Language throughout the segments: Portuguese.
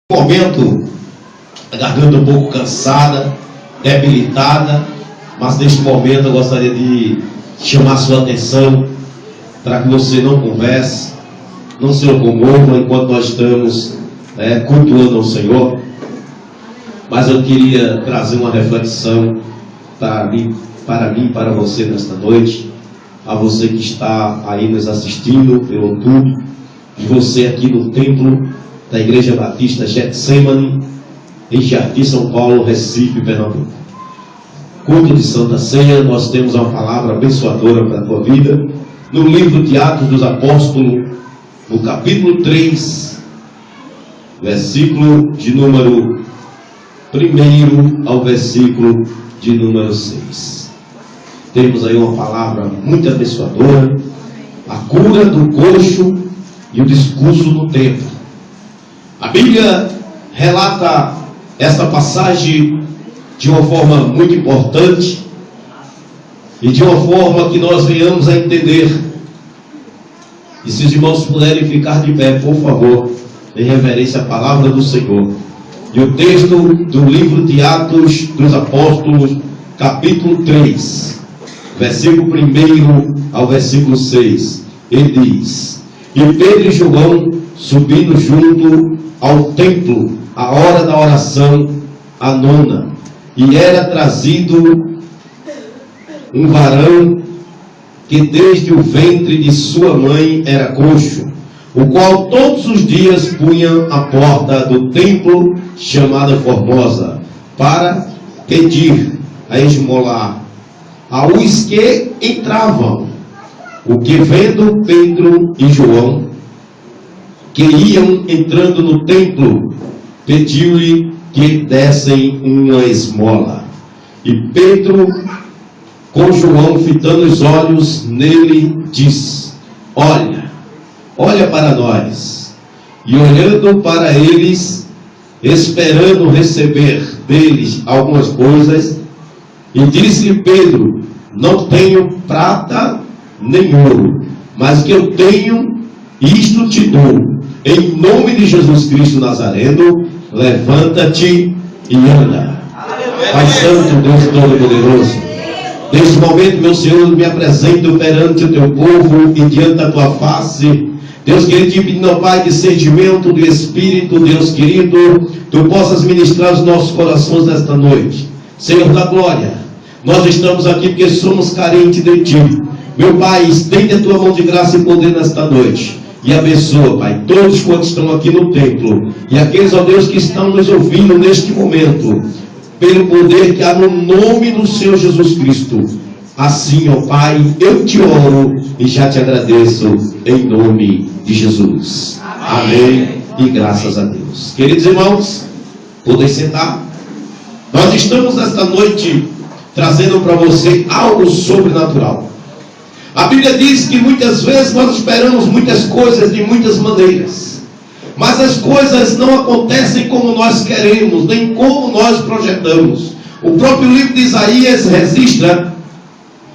Momento, a garganta um pouco cansada, debilitada, mas neste momento eu gostaria de chamar a sua atenção para que você não converse, não se locomova enquanto nós estamos cultuando ao Senhor. Mas eu queria trazer uma reflexão para mim, para você nesta noite, a você que está aí nos assistindo pelo YouTube, e você aqui no templo da Igreja Batista Getsemane, em Jardim, São Paulo, Recife, Pernambuco. Culto de Santa Ceia, nós temos uma palavra abençoadora para a tua vida, no livro de Atos dos Apóstolos, no capítulo 3, versículo de número 1 ao versículo de número 6. Temos aí uma palavra muito abençoadora, a cura do coxo e o discurso do templo. A Bíblia relata esta passagem de uma forma muito importante e de uma forma que nós venhamos a entender. E se os irmãos puderem ficar de pé, por favor, em reverência à palavra do Senhor. E o texto do livro de Atos dos Apóstolos, capítulo 3, versículo 1 ao versículo 6, ele diz: E Pedro e João, subindo junto ao templo, a hora da oração, a nona, e era trazido um varão que desde o ventre de sua mãe era coxo, o qual todos os dias punha a porta do templo, chamada Formosa, para pedir a esmolar aos que entravam. O que, vendo Pedro e João que iam entrando no templo, pediu-lhe que dessem uma esmola. E Pedro, com João fitando os olhos nele, disse: olha para nós. E olhando para eles, esperando receber deles algumas coisas, e disse-lhe Pedro: Não tenho prata nem ouro, mas que eu tenho, isto te dou. Em nome de Jesus Cristo Nazareno, levanta-te e anda. Pai Santo, Deus Todo-Poderoso, neste momento, meu Senhor, me apresento perante o teu povo e diante da tua face. Deus querido, te pedindo, Pai, discernimento do Espírito, Deus querido, tu possas ministrar os nossos corações nesta noite. Senhor da glória, nós estamos aqui porque somos carentes de ti. Meu Pai, estende a tua mão de graça e poder nesta noite. E abençoa, Pai, todos quantos estão aqui no templo. E aqueles, ó Deus, que estão nos ouvindo neste momento. Pelo poder que há no nome do Senhor Jesus Cristo. Assim, ó Pai, eu te oro e já te agradeço em nome de Jesus. Amém. E graças a Deus. Queridos irmãos, podem sentar. Nós estamos nesta noite trazendo para você algo sobrenatural. A Bíblia diz que muitas vezes nós esperamos muitas coisas de muitas maneiras, mas as coisas não acontecem como nós queremos, nem como nós projetamos. O próprio livro de Isaías registra,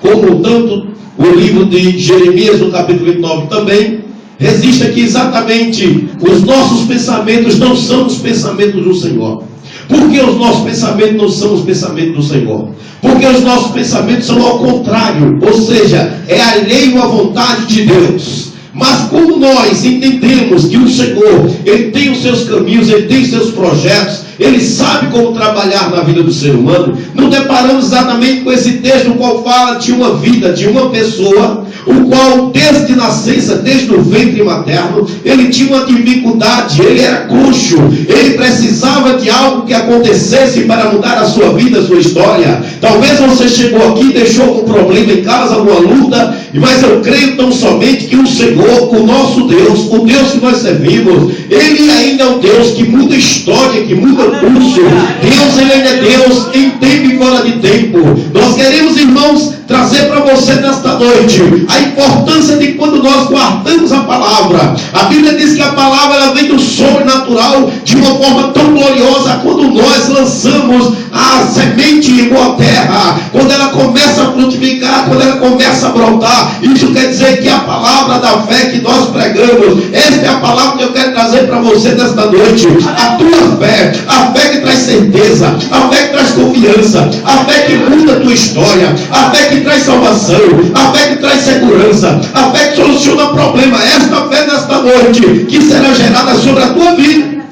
como tanto o livro de Jeremias, no capítulo 29 também, registra que exatamente os nossos pensamentos não são os pensamentos do Senhor. Por que os nossos pensamentos não são os pensamentos do Senhor? Porque os nossos pensamentos são ao contrário, ou seja, é alheio à vontade de Deus. Mas como nós entendemos que o Senhor, Ele tem os seus caminhos, Ele tem os seus projetos, Ele sabe como trabalhar na vida do ser humano, nos deparamos exatamente com esse texto, no qual fala de uma vida, de uma pessoa, o qual desde nascença, desde o ventre materno, ele tinha uma dificuldade, ele era coxo, ele precisava de algo que acontecesse para mudar a sua vida, a sua história. Talvez você chegou aqui e deixou algum problema em casa, alguma luta, mas eu creio tão somente que o Senhor, o nosso Deus, o Deus que nós servimos, Ele ainda é um Deus que muda história, que muda curso. Deus, Ele ainda é Deus em tempo e fora de tempo. Nós queremos, irmãos, trazer para você nesta noite a importância de quando nós guardamos a palavra. A Bíblia diz que a palavra ela vem do sobrenatural de uma forma tão gloriosa quando nós lançamos a semente em boa terra, quando ela começa a frutificar, quando ela começa a brotar. Isso quer dizer que a palavra da fé que nós pregamos, esta é a palavra que eu quero trazer para você nesta noite. A tua fé, a fé que traz certeza, a fé que traz confiança, a fé que muda a tua história, a fé que traz salvação, a fé que traz segurança, a fé que soluciona problema. Esta fé nesta noite que será gerada sobre a tua vida.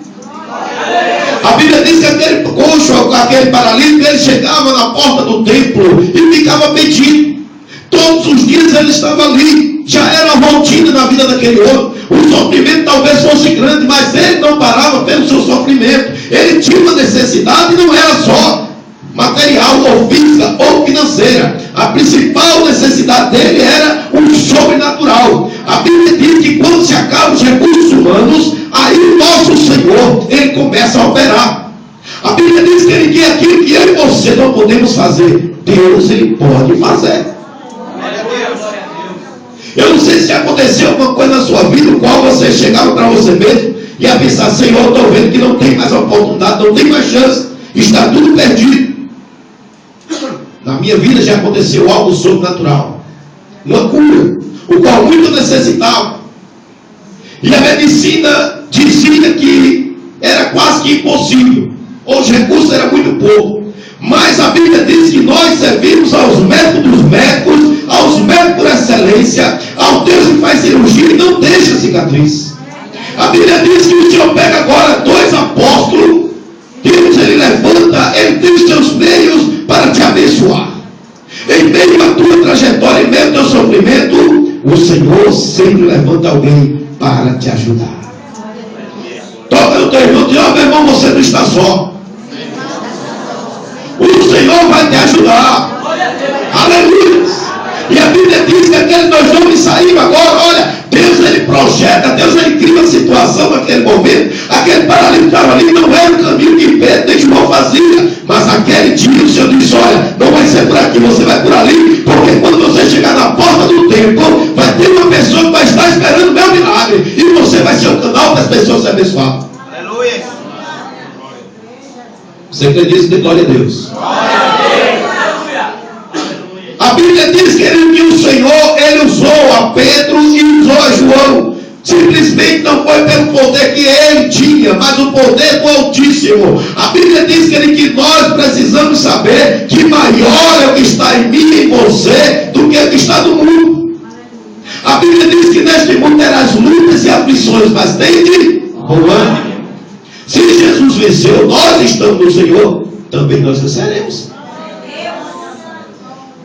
A Bíblia diz que aquele coxo, aquele paralítico, ele chegava na porta do templo e ficava pedindo. Todos os dias ele estava ali. Já era uma rotina na vida daquele homem. O sofrimento talvez fosse grande, mas ele não parava pelo seu sofrimento. Ele tinha uma necessidade, não era só material ou física ou financeira. A principal necessidade dele era o sobrenatural. A Bíblia diz que quando se acabam os recursos humanos, aí o nosso Senhor, ele começa a operar. A Bíblia diz que ele quer aquilo que eu e você não podemos fazer, Deus ele pode fazer. Eu não sei se aconteceu alguma coisa na sua vida, no qual você chegava para você mesmo e ia pensar: Senhor, eu estou vendo que não tem mais oportunidade, não tem mais chance, está tudo perdido. Na minha vida já aconteceu algo sobrenatural, uma cura, o qual muito necessitava. E a medicina dizia que era quase que impossível, os recursos eram muito pouco. Mas a Bíblia diz que nós servimos aos médicos dos médicos, aos médicos por excelência, ao Deus que faz cirurgia e não deixa cicatriz. A Bíblia diz que o Senhor pega agora 2 apóstolos, Deus ele levanta, ele tem os seus meios para te abençoar. Em meio à tua trajetória, em meio ao teu sofrimento, o Senhor sempre levanta alguém para te ajudar. Toca no teu irmão e diz: ó, meu irmão, você não está só. O Senhor vai te ajudar. Aleluia. E a Bíblia diz que aqueles 2 homens saíram agora. Olha, Deus ele projeta, Deus ele cria uma situação naquele momento. Aquele paralítico estava ali, não era o caminho que Pedro nem João fazia. Mas aquele dia o Senhor disse: olha, não vai ser por aqui, você vai por ali. Porque quando você chegar na porta do templo, vai ter uma pessoa que vai estar esperando o meu milagre. E você vai ser o canal das pessoas se abençoadas. Aleluia. Você crê nisso? Dê glória a Deus. A Bíblia diz que o Senhor, ele usou a Pedro e usou a João. Simplesmente não foi pelo poder que ele tinha, mas o poder do Altíssimo. A Bíblia diz que nós precisamos saber que maior é o que está em mim e em você do que o que está no mundo. A Bíblia diz que neste mundo terás lutas e aflições, mas tem de bom ânimo. Se Jesus venceu, nós estamos no Senhor, também nós venceremos.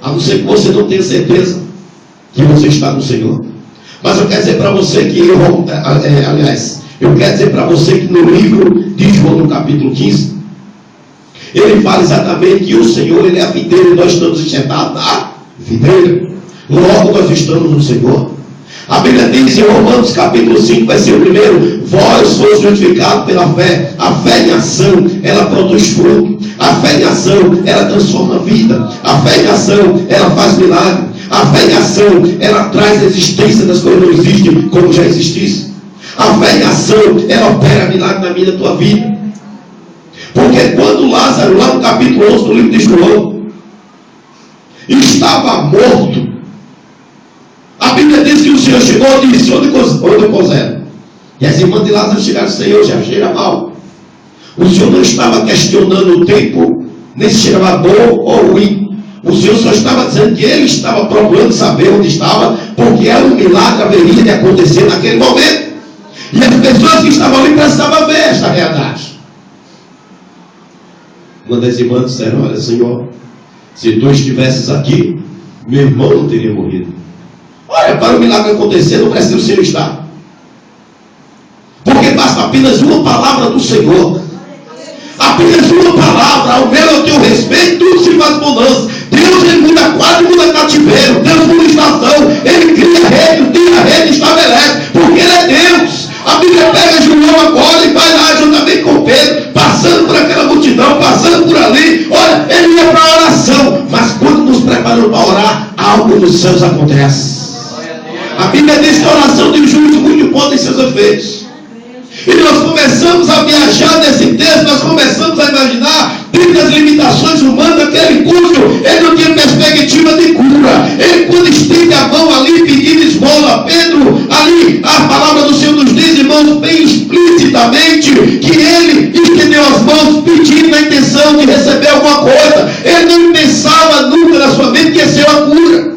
A não ser que você não tenha certeza que você está no Senhor. Mas eu quero dizer para você que eu quero dizer para você que no livro de João, no capítulo 15, ele fala exatamente que o Senhor ele é a videira e nós estamos enxertados na videira. Logo nós estamos no Senhor. A Bíblia diz em Romanos capítulo 5, versículo 1: vós sois justificados pela fé. A fé em ação, ela produz fruto. A fé em ação, ela transforma a vida. A fé em ação, ela faz milagre. A fé em ação, ela traz a existência das coisas que não existem como já existissem. A fé em ação, ela opera milagre na minha, da tua vida. Porque quando Lázaro, lá no capítulo 11 do livro de João, estava morto, a Bíblia diz que o Senhor chegou e disse: onde eu puser. E as irmãs de Lázaro chegaram: Senhor, já cheira mal. O Senhor não estava questionando o tempo, nem se cheirava bom ou ruim. O Senhor só estava dizendo que ele estava procurando saber onde estava, porque era um milagre haveria de acontecer naquele momento. E as pessoas que estavam ali precisavam ver esta realidade. Uma das irmãs disseram: olha, Senhor, se tu estivesses aqui, meu irmão não teria morrido. Olha, para o milagre acontecer, não precisa o Senhor estar. Porque basta apenas uma palavra do Senhor. Apenas uma palavra, ao meu e ao teu respeito, tudo se faz bonança. Deus ele muda quadro, muda cativeiro. Deus muda estação. Ele cria reino, tira reino, estabelece. Porque ele é Deus. A Bíblia pega João agora e vai lá juntamente com Pedro, passando por aquela multidão, passando por ali. Olha, ele ia para a oração. Mas quando nos preparamos para orar, algo nos céus acontece. A Bíblia diz que a oração do justo muito pode seus efeitos. E nós começamos a viajar nesse texto, nós começamos a imaginar, dentro das limitações humanas, aquele cujo ele não tinha perspectiva de cura. Ele, quando estende a mão ali pedindo esmola, Pedro, ali, a palavra do Senhor nos diz, irmãos, bem explicitamente, que ele estendeu as mãos pedindo a intenção de receber alguma coisa. Ele não pensava nunca na sua mente que ia ser uma cura.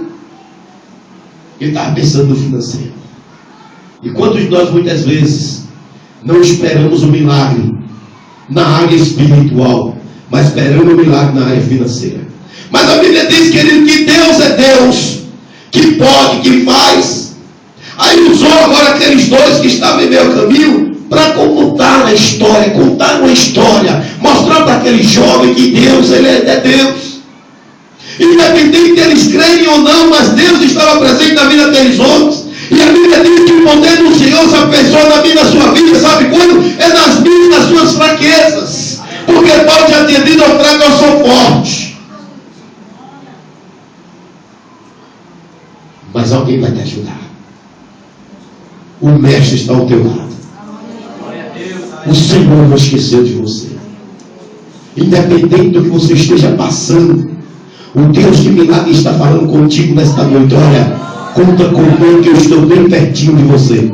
Ele estava pensando no financeiro. E quantos de nós, muitas vezes, não esperamos o milagre na área espiritual, mas esperamos o milagre na área financeira? Mas a Bíblia diz, querido, que Deus é Deus, que pode, que faz. Aí usou agora aqueles dois que estavam em meio caminho para contar a história, contar uma história, mostrar para aquele jovem que Deus, ele é Deus. Independente de eles crerem ou não, mas Deus estava presente na vida daqueles homens. E a Bíblia diz que o poder do Senhor se aperfeiçoa na vida da sua vida, sabe quando? É nas minhas e nas suas fraquezas. Porque Paulo já tinha dito ao fraco, eu sou forte. Mas alguém vai te ajudar. O mestre está ao teu lado. O Senhor não esqueceu de você. Independente do que você esteja passando, o Deus de milagre está falando contigo nesta noite. Olha, conta comigo que eu estou bem pertinho de você.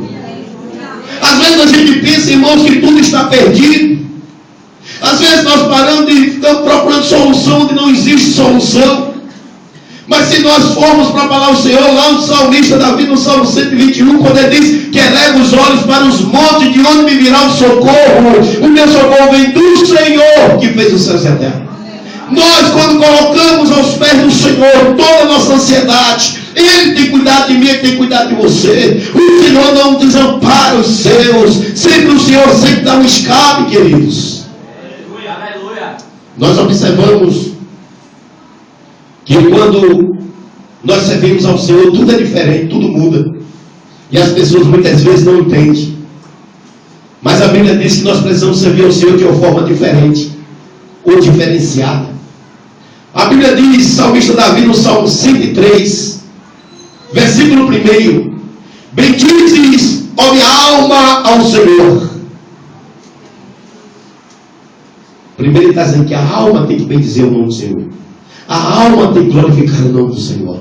Às vezes a gente pensa, irmãos, que tudo está perdido. Às vezes nós paramos e ficamos procurando solução onde não existe solução. Mas se nós formos para a palavra do Senhor, lá no salmista Davi, no Salmo 121, quando ele diz que eleva os olhos para os montes, de onde me virá o socorro? O meu socorro vem do Senhor, que fez o céu e a terra. Nós, quando colocamos aos pés do Senhor toda a nossa ansiedade, Ele tem cuidado de mim, Ele tem cuidado de você. O Senhor não desampara os seus. Sempre o Senhor sempre dá um escape, queridos. Aleluia. Nós observamos que quando nós servimos ao Senhor, tudo é diferente, tudo muda. E as pessoas muitas vezes não entendem. Mas a Bíblia diz que nós precisamos servir ao Senhor de uma forma diferente, ou diferenciada. A Bíblia diz, salmista Davi no Salmo 103, versículo 1: bendizes, ó minha alma, ao Senhor. Primeiro ele está dizendo que a alma tem que bendizer o nome do Senhor. A alma tem que glorificar o nome do Senhor.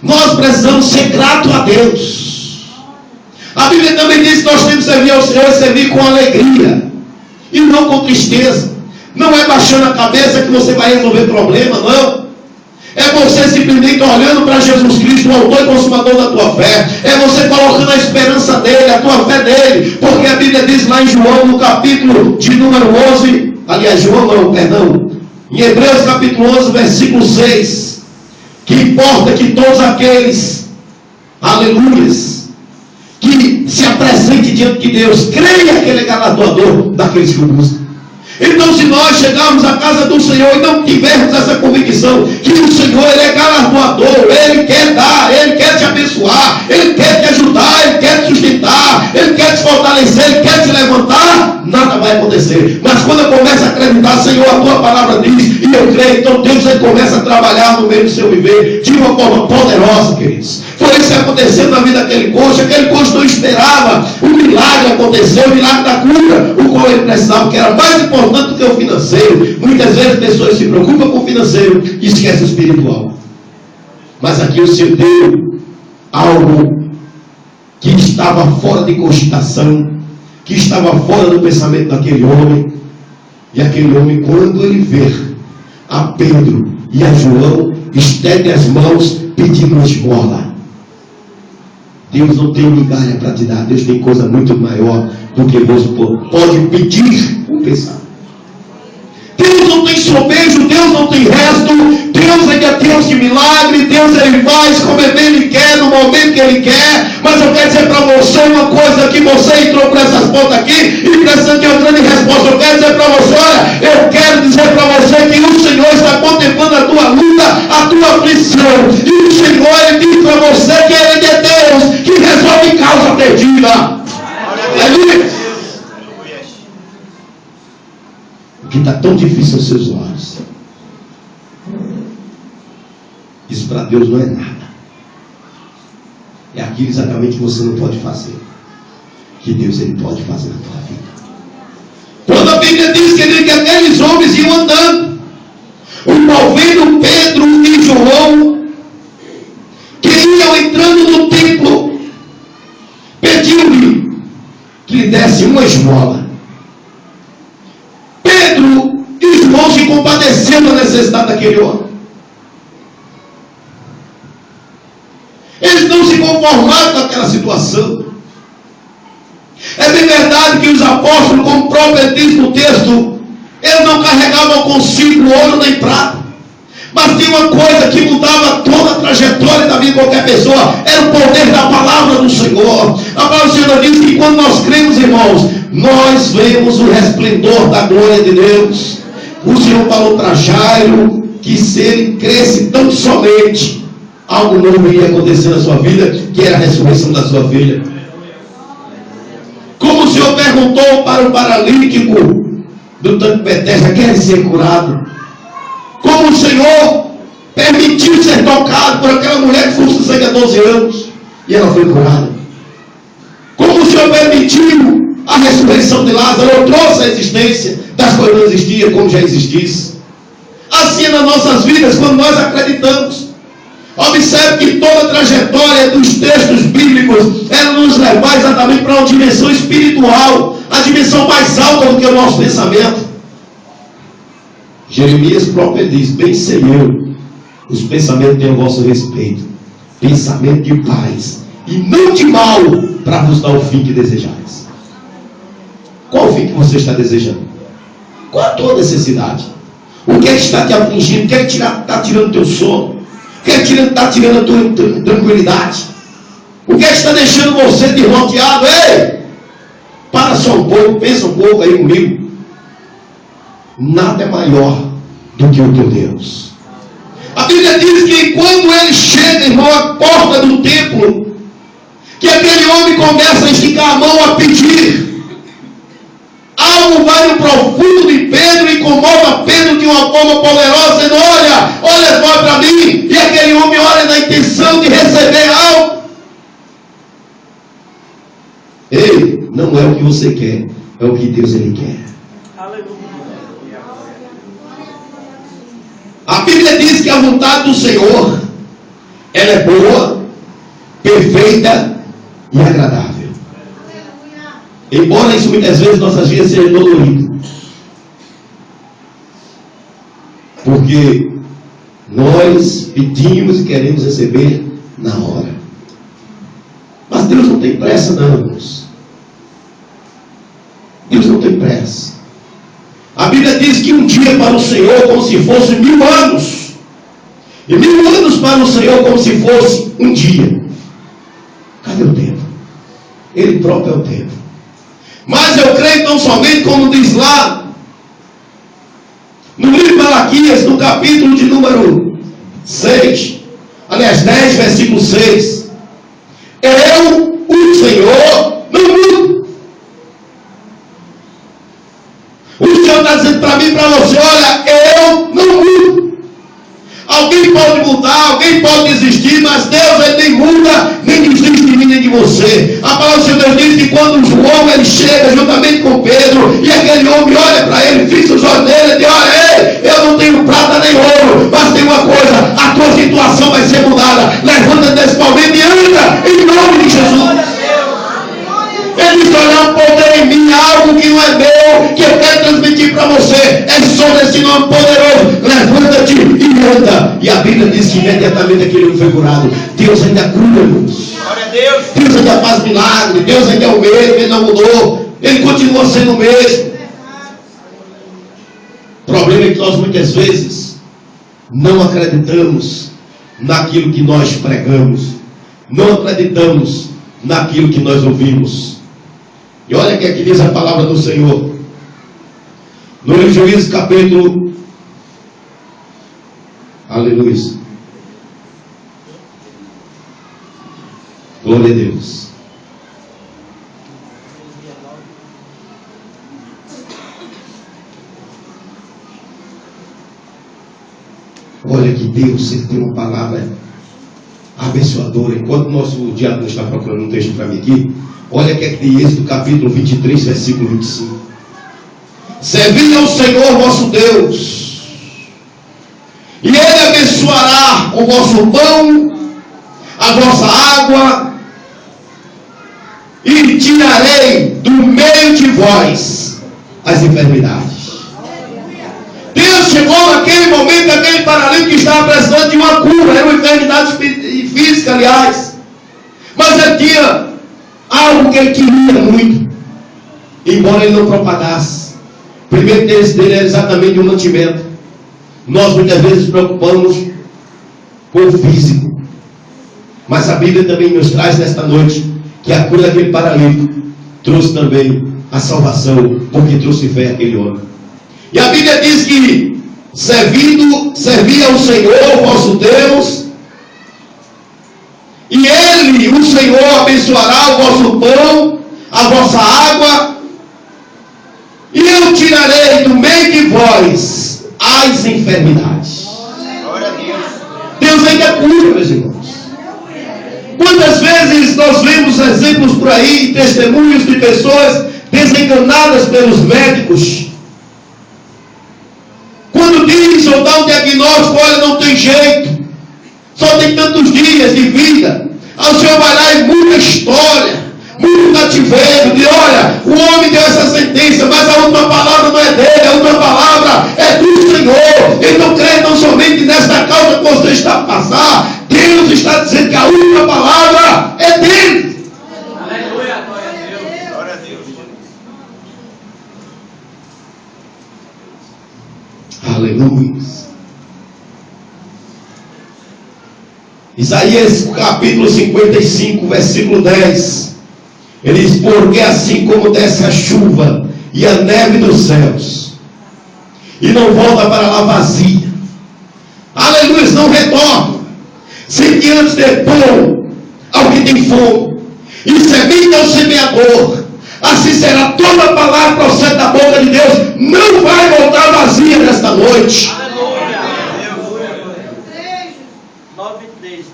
Nós precisamos ser gratos a Deus. A Bíblia também diz que nós temos que servir ao Senhor e servir com alegria, e não com tristeza. Não é baixando a cabeça que você vai resolver problema, não. É você simplesmente olhando para Jesus Cristo, o autor e consumador da tua fé. É você colocando a esperança dele, a tua fé dele. Porque a Bíblia diz lá em João, no capítulo de número 11, aliás, João não, perdão, em Hebreus capítulo 11, versículo 6, que importa que todos aqueles, aleluias, que se apresente diante de Deus, creia que Ele é galardoador daqueles que o buscam. Então, se nós chegarmos à casa do Senhor e não tivermos essa convicção que o Senhor, Ele é galardoador, Ele quer dar, Ele quer te abençoar, Ele quer te ajudar, Ele quer te sustentar, Ele quer te fortalecer, Ele quer te levantar, nada vai acontecer. Mas quando eu começo a acreditar, Senhor, a tua palavra diz, e eu creio, então Deus, Ele começa a trabalhar no meio do seu viver de uma forma poderosa, queridos. Foi isso que aconteceu na vida daquele coxo. Aquele coxo não esperava o milagre acontecer, o milagre da cura, o qual ele precisava, que era mais importante do que o financeiro. Muitas vezes as pessoas se preocupam com o financeiro e esquecem o espiritual. Mas aqui o Senhor deu algo que estava fora de cogitação, que estava fora do pensamento daquele homem. E aquele homem, quando ele vê a Pedro e a João, estende as mãos pedindo esmola. Deus não tem migalha para te dar. Deus tem coisa muito maior do que você pode pedir ou pensar. Deus não tem sobejo, Deus não tem resto. Deus é Deus de milagre. Deus Ele faz como Ele quer, no momento que Ele quer. Mas eu quero dizer para você uma coisa, que você entrou por essas portas aqui e precisa de uma grande resposta. Eu quero dizer para você, olha, eu quero dizer para você que o Senhor está contemplando a tua luta, a tua aflição. E o Senhor, Ele diz para você que Ele é Deus, que resolve causa perdida. Aleluia. O que está tão difícil aos seus olhos, isso para Deus não é nada. aquilo exatamente que você não pode fazer, que Deus ele pode fazer na tua vida. Quando a Bíblia diz que aqueles homens iam andando, envolvendo Pedro e João, que iam entrando no templo, pediu-lhe que lhe desse uma esmola. Pedro e João se compadeceram da necessidade daquele homem. Eles não se conformaram com aquela situação. É bem verdade que os apóstolos, como o próprio diz no texto, eles não carregavam consigo ouro nem prata. Mas tinha uma coisa que mudava toda a trajetória da vida de qualquer pessoa: era o poder da palavra do Senhor. A palavra do Senhor diz que quando nós cremos, irmãos, nós vemos o resplendor da glória de Deus. O Senhor falou para Jairo que se ele cresce tão somente, algo novo iria acontecer na sua vida, que era a ressurreição da sua filha. Como o Senhor perguntou para o paralítico do tanque Betesda: quer ser curado? Como o Senhor permitiu ser tocado por aquela mulher que foi sangue há 12 anos e ela foi curada. Como o Senhor permitiu a ressurreição de Lázaro, trouxe a existência das coisas que não existiam como já existisse. Assim é nas nossas vidas, quando nós acreditamos. Observe que toda a trajetória dos textos bíblicos ela nos leva exatamente para uma dimensão espiritual, a dimensão mais alta do que o nosso pensamento. Jeremias próprio diz: bem sei eu os pensamentos que tenho a vosso respeito, pensamento de paz e não de mal, para vos dar o fim que desejais. Qual o fim que você está desejando? Qual a tua necessidade? O que é que está te afligindo? O que é que está tirando o teu sono? O que é que está tirando a tua tranquilidade? O que é que está deixando você desnorteado? Ei! Para só um pouco, pensa um pouco aí comigo. Nada é maior do que o teu Deus. A Bíblia diz que quando ele chega, irmão, à porta do templo, que aquele homem começa a esticar a mão a pedir. Algo vai no profundo de Pedro e incomoda Pedro de uma forma poderosa, dizendo: olha só para mim. E aquele homem olha na intenção de receber algo. Ei, não é o que você quer, é o que Deus ele quer. A Bíblia diz que a vontade do Senhor, ela é boa, perfeita e agradável. Embora isso muitas vezes nossas vidas sejam doloridas, porque nós pedimos e queremos receber na hora. Mas Deus não tem pressa não, irmãos. Deus não tem pressa. A Bíblia diz que um dia para o Senhor como se fosse 1000 anos, e 1000 anos para o Senhor como se fosse um dia. Cadê o tempo? Ele próprio é o tempo. Mas eu creio tão somente como diz lá no livro de Malaquias, no capítulo de número 6, aliás 10, versículo 6: eu, o Senhor, não mudo. O Senhor está dizendo para mim e para você: olha, eu não mudo. Alguém pode mudar, alguém pode desistir, mas Deus ele nem muda, nem desiste de mim, nem de você. A palavra do Senhor diz que quando João ele chega juntamente com Pedro, e aquele homem olha para ele, fixa os olhos nele e diz: olha, ei, eu não tenho prata nem ouro, mas tem uma coisa, a tua situação vai ser mudada. Levanta desse momento e anda em nome de Jesus. Ele diz: olha, um poder em mim, algo que não é meu, que eu quero transmitir para você. É só nesse nome poderoso. Levanta-te e anda. E a Bíblia diz que imediatamente aquele homem foi curado. Deus ainda cura, irmãos. Glória a Deus. Deus ainda faz milagre. Deus ainda é o mesmo. Ele não mudou. Ele continua sendo o mesmo. O problema é que nós muitas vezes não acreditamos naquilo que nós pregamos. Não acreditamos naquilo que nós ouvimos. E olha que aqui diz a palavra do Senhor. No livro de Juízes, capítulo... Aleluia. Glória a Deus. Olha que Deus, ele tem uma palavra abençoadora. Enquanto o nosso diácono está procurando um texto para mim aqui, olha que é de Êxodo capítulo 23, versículo 25. Servi ao Senhor vosso Deus, e Ele abençoará o vosso pão, a vossa água, e tirarei do meio de vós as enfermidades. Deus chegou naquele momento, aquele paralítico que estava precisando de uma cura, era uma enfermidade física, aliás, mas ele tinha algo que ele queria muito, embora ele não propagasse. O primeiro interesse dele era exatamente o mantimento. Nós muitas vezes nos preocupamos com o físico, mas a Bíblia também nos traz nesta noite que a cura daquele paralítico trouxe também a salvação, porque trouxe fé àquele homem. E a Bíblia diz que servi ao Senhor vosso Deus, e Ele, o Senhor, abençoará o vosso pão, a vossa água, e eu tirarei do meio de vós as enfermidades. Deus ainda cura, meus irmãos. Quantas vezes nós vemos exemplos por aí, testemunhos de pessoas desenganadas pelos médicos, quando diz ou dá um diagnóstico, olha, não tem jeito, só tem tantos dias de vida. Aí o Senhor vai lá e muda a história, muda o cativeiro, diz, olha, o homem deu essa sentença, mas a última palavra não é dele, a última palavra é do Senhor. Então creia não somente nesta causa que você está a passar, Deus está dizendo que a última palavra é dele. Aleluia, glória a Deus. Glória a Deus. Aleluia. Isaías capítulo 55, versículo 10. Ele diz, porque assim como desce a chuva e a neve dos céus, e não volta para lá vazia, aleluia, não retorna, sem que antes dê pão ao que tem fome, e semente ao semeador, assim será toda a palavra que procede da boca de Deus, não vai voltar vazia nesta noite. Aleluia. 9:3.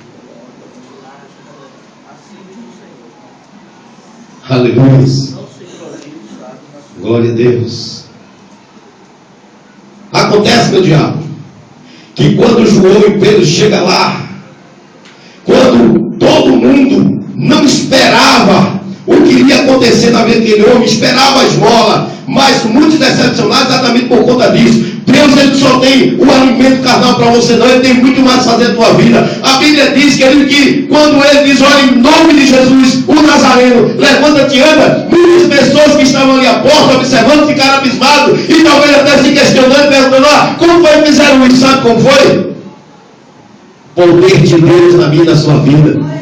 Aleluia. Glória a Deus. Acontece, meu diabo, que quando João e Pedro chegam lá, quando todo mundo não esperava o que iria acontecer na vida daquele homem, esperava a esmola, mas muitos decepcionados exatamente por conta disso. Deus, ele só tem o alimento carnal para você, não, ele tem muito mais a fazer na tua vida. A Bíblia diz, querido, que quando ele diz, olha, em nome de Jesus, o Nazareno, levanta-te e anda, muitas pessoas que estavam ali à porta observando ficaram abismados e talvez até se questionando, perguntando, como foi que fizeram isso? Sabe como foi? Poder de Deus na minha e na sua vida.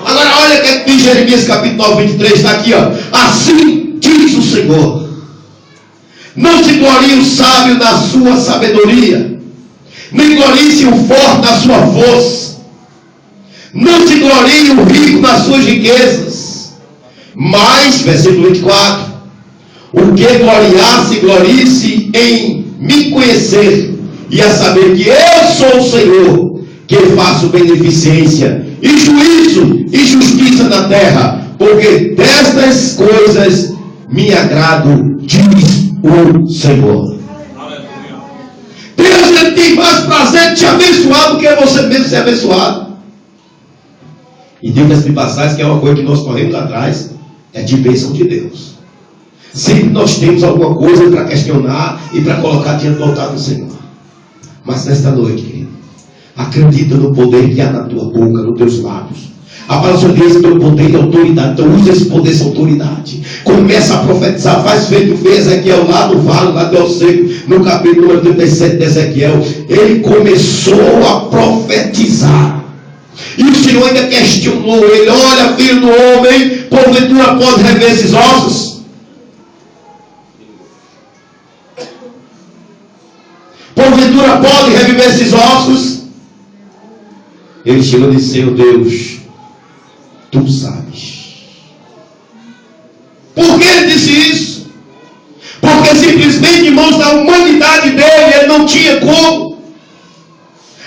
Agora olha o que diz Jeremias capítulo 9, 23, está aqui, ó. Assim diz o Senhor, não se glorie o sábio na sua sabedoria, nem glorie-se o forte na sua força, não se glorie o rico nas suas riquezas, mas, versículo 24, o que gloriar-se, glorie-se em me conhecer, e a saber que eu sou o Senhor, que faço beneficência, e juízo, e justiça na terra, porque destas coisas me agrado, diz o Senhor. Aleluia. Deus, ele tem mais prazer de te abençoar do que você mesmo ser abençoado. E diga-se de passagem que é uma coisa que nós corremos atrás, é de bênção de Deus. Sempre nós temos alguma coisa para questionar e para colocar diante do altar do Senhor. Mas nesta noite, querido, acredita no poder que há na tua boca, nos teus lábios. A palavra diz pelo poder e autoridade. Então usa esse poder, essa autoridade. Começa a profetizar. Faz feito fez Ezequiel lá no vale, lá do El Seco, no capítulo número 37 de Ezequiel. Ele começou a profetizar. E o Senhor ainda questionou ele. Olha, filho do homem, porventura pode rever esses ossos? Porventura pode reviver esses ossos? Ele chegou e disse, Senhor Deus, tu sabes. Por que ele disse isso? Porque simplesmente, irmãos, na humanidade dele, ele não tinha como.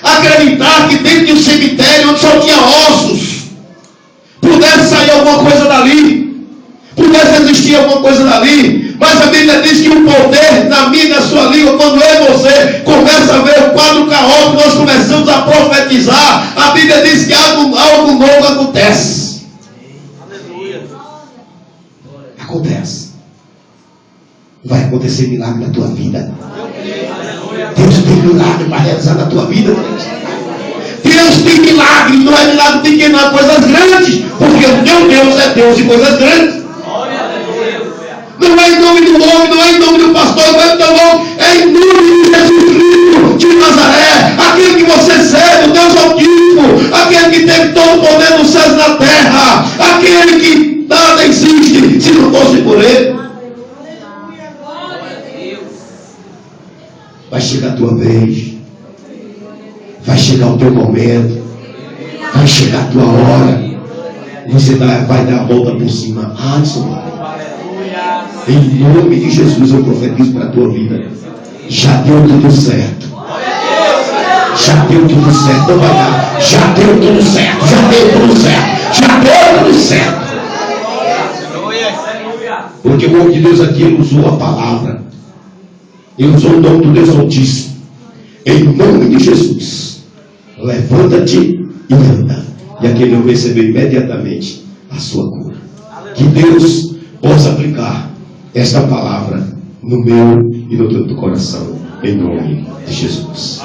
A acreditar que dentro de um cemitério onde só tinha ossos, pudesse sair alguma coisa dali, pudesse existir alguma coisa dali. Mas a Bíblia diz que o poder na minha e na sua língua, quando eu e você começa a ver o quadro caótico, nós começamos a profetizar, a Bíblia diz que algo novo acontece. Aleluia. Acontece. Vai acontecer milagre na tua vida. Aleluia. Deus tem milagre para realizar na tua vida. Deus tem milagre, não é milagre pequeno, é coisas grandes, porque o teu Deus é Deus de coisas grandes. Não é em nome do homem, não é em nome do pastor, não é em teu nome, é em nome de Jesus Cristo de Nazaré, aquele que você serve, o Deus Altíssimo, aquele que teve todo o poder nos céus e na terra, aquele que nada existe se não fosse por ele. Vai chegar a tua vez, vai chegar o teu momento, vai chegar a tua hora, você vai dar a volta por cima. Em nome de Jesus eu profetizo para a tua vida. Já deu tudo certo. Já deu tudo certo. Não vai dar. Já deu tudo certo. Já deu tudo certo. Já deu tudo certo. Porque o homem de Deus aqui ele usou a palavra. Ele usou o nome do Deus Altíssimo. Em nome de Jesus, levanta-te e anda. E aquele homem recebeu imediatamente a sua cura. Que Deus possa aplicar esta palavra no meu e no teu coração, em nome de Jesus.